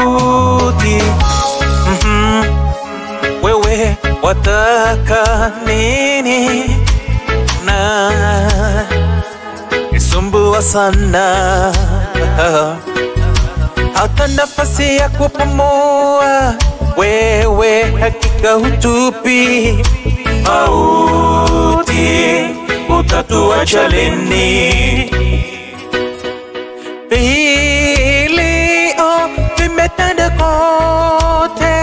mauti. Wewe wataka nini? Na nisumbua sana, hata nafasi ya kupumua wewe hakika hutupi. Mauti, utatuacha lini? Vilio vimetanda kote,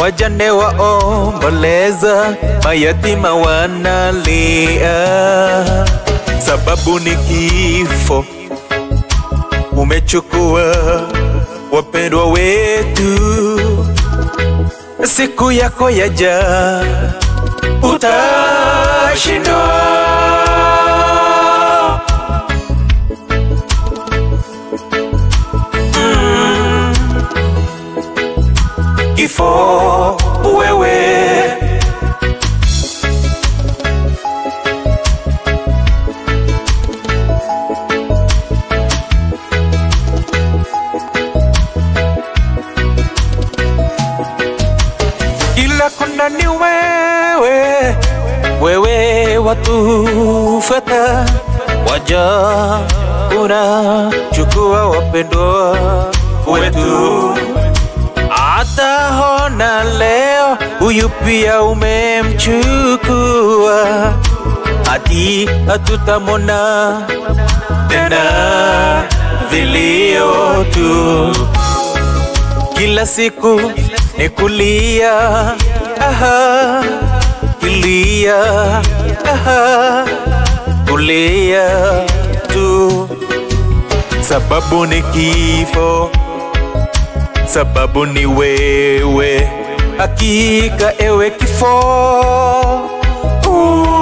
wajane waomboleza, mayatima wanalia. Sababu ni kifo, umechukua wapendwa wetu. Siku yako yaja, utashindwa. Kifo wewe, kila kona ni wewe, wewe watufuata, waja unachukua wapendwa wetu. Hata hona leo, huyu pia umemchukua, hadi hatutamona tena. Vilio tu, kila siku ni kulia, kilia, kulia tu. Sababu ni kifo, sababu ni wewe. Hakika ewe kifo,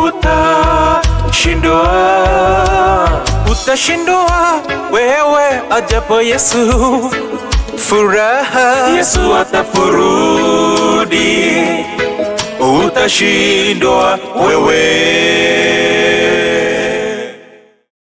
utashindwa, utashindwa wewe. Ajapo Yesu, furaha Yesu ataporudi, utashindwa wewe.